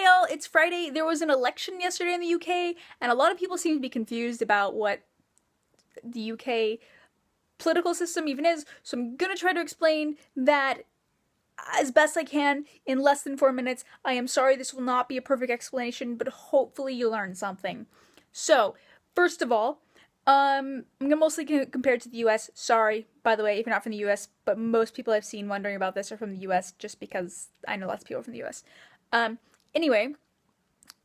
Hi all, it's Friday. There was an election yesterday in the UK, and a lot of people seem to be confused about what the UK political system even is, so I'm gonna try to explain that as best I can in less than 4 minutes. I am sorry this will not be a perfect explanation, but hopefully you'll learn something. So, first of all, I'm gonna mostly compare it to the US. Sorry, by the way, if you're not from the US, but most people I've seen wondering about this are from the US just because I know lots of people from the US. Anyway,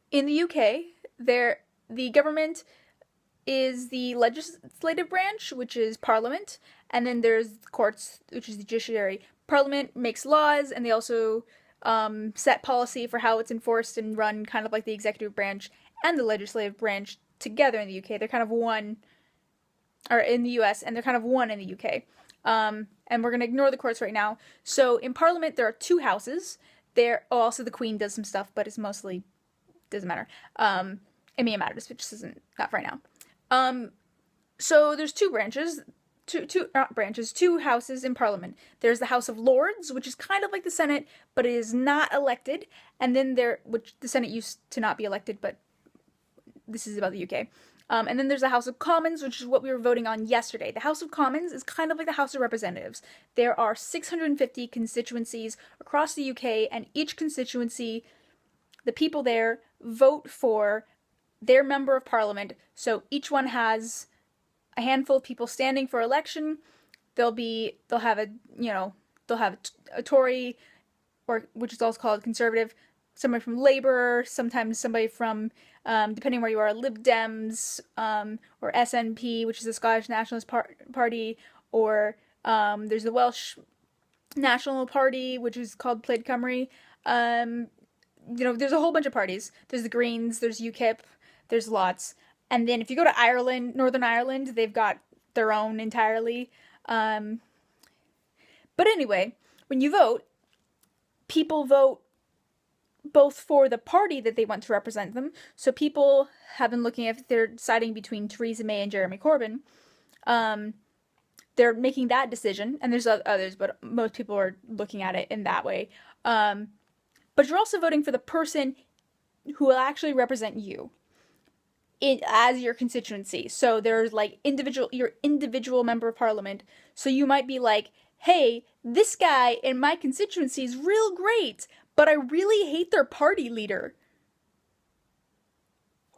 in the UK, the government is the legislative branch, which is Parliament, and then there's the courts, which is the judiciary. Parliament makes laws, and they also set policy for how it's enforced and run, kind of like the executive branch and the legislative branch together in the UK. They're kind of one, or in the US, and they're kind of one in the UK. And we're going to ignore the courts right now. So in Parliament, there are two houses. Also the Queen does some stuff, but it's mostly doesn't matter. It may matter, but just isn't not for right now. So there's two houses in Parliament. There's the House of Lords, which is kind of like the Senate, but it is not elected. And then which the Senate used to not be elected, but this is about the UK. And then there's the House of Commons, which is what we were voting on yesterday. The House of Commons is kind of like the House of Representatives. There are 650 constituencies across the UK, and each constituency, the people there vote for their member of Parliament. So each one has a handful of people standing for election. They'll have a Tory, or which is also called Conservative, somebody from Labour, sometimes somebody from, depending where you are, Lib Dems, or SNP, which is the Scottish Nationalist Party, or there's the Welsh National Party, which is called Plaid Cymru. There's a whole bunch of parties. There's the Greens, there's UKIP, there's lots. And then if you go to Ireland, Northern Ireland, they've got their own entirely. But anyway, when you vote, people vote both for the party that they want to represent them. So people have been looking at if they're deciding between Theresa May and Jeremy Corbyn. They're making that decision, and there's others, but most people are looking at it in that way. But you're also voting for the person who will actually represent you as your constituency. So there's like your individual member of Parliament. So you might be like, hey, this guy in my constituency is real great, but I really hate their party leader.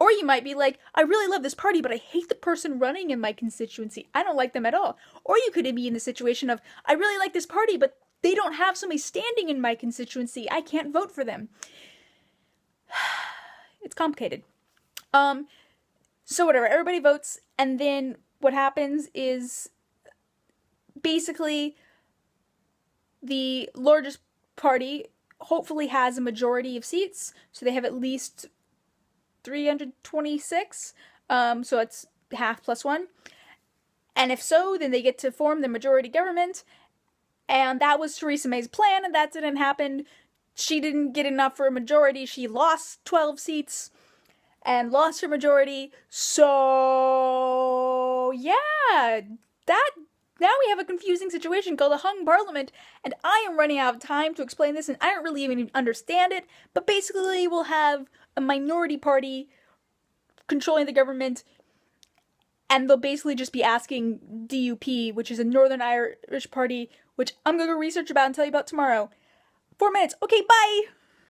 Or you might be like, I really love this party, but I hate the person running in my constituency. I don't like them at all. Or you could be in the situation of, I really like this party, but they don't have somebody standing in my constituency. I can't vote for them. It's complicated. So whatever, everybody votes, and then what happens is basically the largest party hopefully has a majority of seats, so they have at least 326, so it's half plus one. And if so, then they get to form the majority government, and that was Theresa May's plan, and that didn't happen. She didn't get enough for a majority. She lost 12 seats and lost her majority. So yeah, now we have a confusing situation called a hung parliament, and I am running out of time to explain this, and I don't really even understand it, but basically we'll have a minority party controlling the government, and they'll basically just be asking DUP, which is a Northern Irish party, which I'm going to go research about and tell you about tomorrow. 4 minutes. Okay, bye!